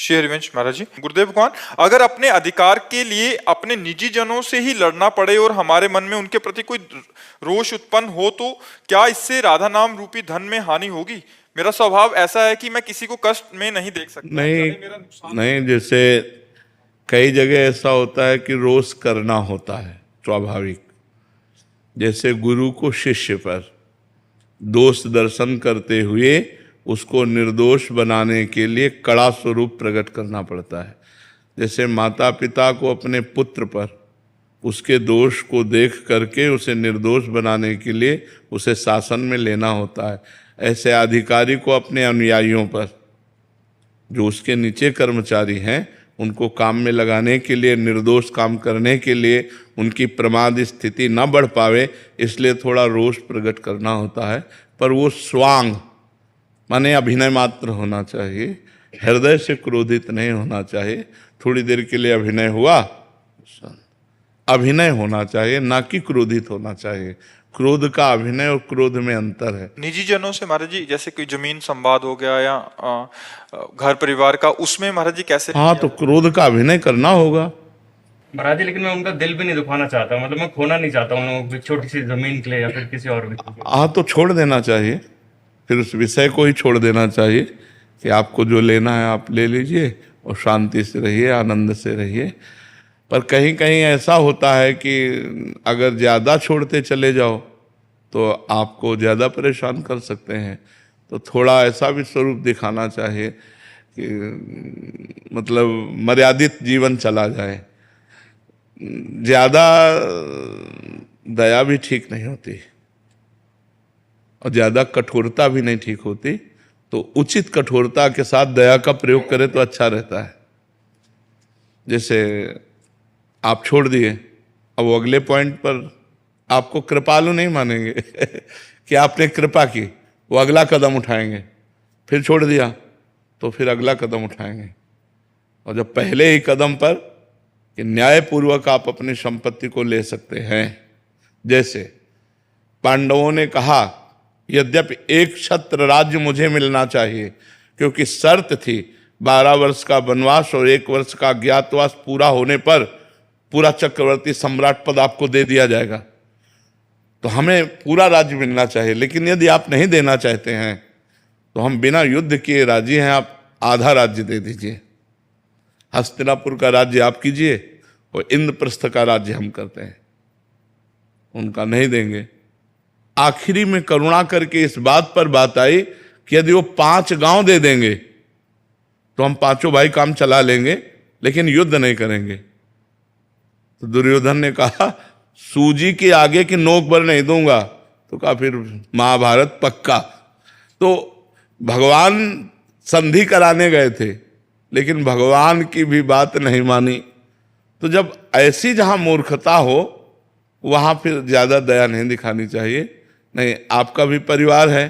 श्री हरिवंश महाराज जी। गुरुदेव भगवान, अगर अपने अधिकार के लिए अपने निजी जनों से ही लड़ना पड़े और हमारे मन में उनके प्रति कोई रोष उत्पन्न हो, तो क्या इससे राधा नाम रूपी धन में हानि होगी? मेरा स्वभाव ऐसा है कि मैं किसी को कष्ट में नहीं देख सकता। नहीं नहीं, जैसे कई जगह ऐसा होता है कि रोष करना होता है स्वाभाविक। जैसे गुरु को शिष्य पर दोष दर्शन करते हुए उसको निर्दोष बनाने के लिए कड़ा स्वरूप प्रकट करना पड़ता है। जैसे माता पिता को अपने पुत्र पर उसके दोष को देख करके उसे निर्दोष बनाने के लिए उसे शासन में लेना होता है, ऐसे अधिकारी को अपने अनुयायियों पर, जो उसके नीचे कर्मचारी हैं, उनको काम में लगाने के लिए, निर्दोष काम करने के लिए उनकी प्रमाद स्थिति न बढ़ पावे, इसलिए थोड़ा रोष प्रकट करना होता है। पर वो स्वांग माने अभिनय मात्र होना चाहिए, हृदय से क्रोधित नहीं होना चाहिए। थोड़ी देर के लिए अभिनय हुआ, अभिनय होना चाहिए, ना कि क्रोधित होना चाहिए। क्रोध का अभिनय और क्रोध में अंतर है। निजी जनों से महाराज जी, जैसे कोई जमीन संवाद हो गया या घर परिवार का, उसमें महाराज जी कैसे? हाँ, तो क्रोध का अभिनय करना होगा महाराज जी, लेकिन मैं उनका दिल भी नहीं दुखाना चाहता, मतलब मैं खोना नहीं चाहता उन लोगों की छोटी सी जमीन के लिए या फिर किसी और व्यक्ति के लिए। हाँ, तो छोड़ देना चाहिए, फिर उस विषय को ही छोड़ देना चाहिए कि आपको जो लेना है आप ले लीजिए और शांति से रहिए, आनंद से रहिए। पर कहीं कहीं ऐसा होता है कि अगर ज़्यादा छोड़ते चले जाओ तो आपको ज़्यादा परेशान कर सकते हैं। तो थोड़ा ऐसा भी स्वरूप दिखाना चाहिए कि मतलब मर्यादित जीवन चला जाए। ज़्यादा दया भी ठीक नहीं होती और ज़्यादा कठोरता भी नहीं ठीक होती, तो उचित कठोरता के साथ दया का प्रयोग करें तो अच्छा रहता है। जैसे आप छोड़ दिए, अब वो अगले पॉइंट पर आपको कृपालु नहीं मानेंगे कि आपने कृपा की, वो अगला कदम उठाएंगे। फिर छोड़ दिया तो फिर अगला कदम उठाएंगे। और जब पहले ही कदम पर कि न्यायपूर्वक आप अपनी संपत्ति को ले सकते हैं, जैसे पांडवों ने कहा यद्यपि एक छत्र राज्य मुझे मिलना चाहिए, क्योंकि शर्त थी 12 वर्ष का वनवास और 1 वर्ष का अज्ञातवास पूरा होने पर पूरा चक्रवर्ती सम्राट पद आपको दे दिया जाएगा, तो हमें पूरा राज्य मिलना चाहिए। लेकिन यदि आप नहीं देना चाहते हैं तो हम बिना युद्ध किए राजी हैं, आप आधा राज्य दे दीजिए। हस्तिनापुर का राज्य आप कीजिए और इंद्रप्रस्थ का राज्य हम करते हैं। उनका नहीं देंगे। आखिरी में करुणा करके इस बात पर बात आई कि यदि वो 5 गांव दे देंगे तो हम 5 भाई काम चला लेंगे, लेकिन युद्ध नहीं करेंगे। तो दुर्योधन ने कहा सूजी के आगे की नोक पर नहीं दूंगा, तो कहा फिर महाभारत पक्का। तो भगवान संधि कराने गए थे, लेकिन भगवान की भी बात नहीं मानी। तो जब ऐसी जहां मूर्खता हो वहां फिर ज्यादा दया नहीं दिखानी चाहिए। नहीं, आपका भी परिवार है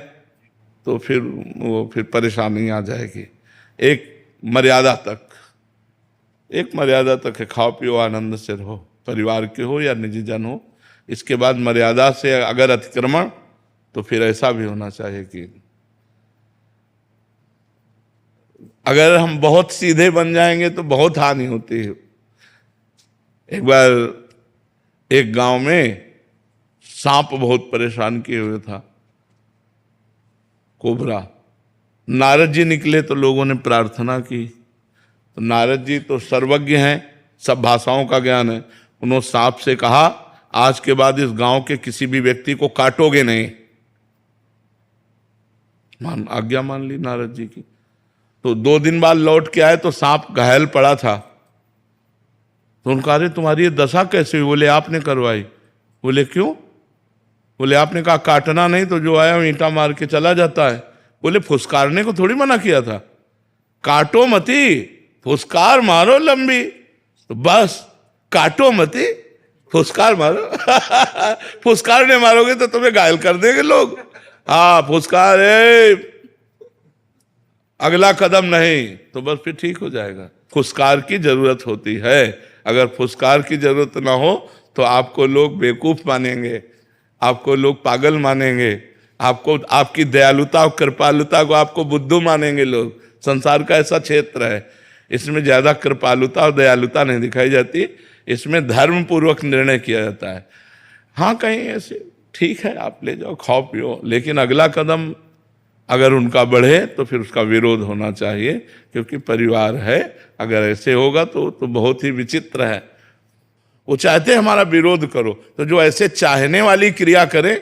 तो फिर परेशानी आ जाएगी। एक मर्यादा तक है, खाओ पियो आनंद से रहो, परिवार के हो या निजी जन हो। इसके बाद मर्यादा से अगर अतिक्रमण, तो फिर ऐसा भी होना चाहिए कि अगर हम बहुत सीधे बन जाएंगे तो बहुत हानि होती है। एक बार एक गांव में सांप बहुत परेशान किए हुए था, कोबरा। नारद जी निकले तो लोगों ने प्रार्थना की। तो नारद जी तो सर्वज्ञ हैं, सब भाषाओं का ज्ञान है। उन्होंने सांप से कहा आज के बाद इस गांव के किसी भी व्यक्ति को काटोगे नहीं। आज्ञा मान ली नारद जी की। तो 2 दिन बाद लौट के आए तो सांप घायल पड़ा था। तो उनका अरे तुम्हारी ये दशा कैसे हुई? बोले आपने करवाई। बोले क्यों? बोले आपने कहा काटना नहीं, तो जो आया ईंटा मार के चला जाता है। बोले फुसकारने को थोड़ी मना किया था, काटो मती, फुसकार मारो लंबी। तो बस काटो मती, फुसकार मारो फुसकार नहीं मारोगे तो तुम्हें घायल कर देंगे लोग। हाँ, फुसकार है, अगला कदम नहीं, तो बस फिर ठीक हो जाएगा। फुसकार की जरूरत होती है। अगर फुसकार की जरूरत ना हो तो आपको लोग बेवकूफ मानेंगे, आपको लोग पागल मानेंगे, आपको आपकी दयालुता और कृपालुता को आपको बुद्धू मानेंगे लोग। संसार का ऐसा क्षेत्र है। इसमें ज्यादा कृपालुता और दयालुता नहीं दिखाई जाती, इसमें धर्म पूर्वक निर्णय किया जाता है। हाँ, कहीं ऐसे ठीक है आप ले जाओ खाओ पियो, लेकिन अगला कदम अगर उनका बढ़े तो फिर उसका विरोध होना चाहिए, क्योंकि परिवार है। अगर ऐसे होगा तो बहुत ही विचित्र है। वो चाहते हैं हमारा विरोध करो, तो जो ऐसे चाहने वाली क्रिया करे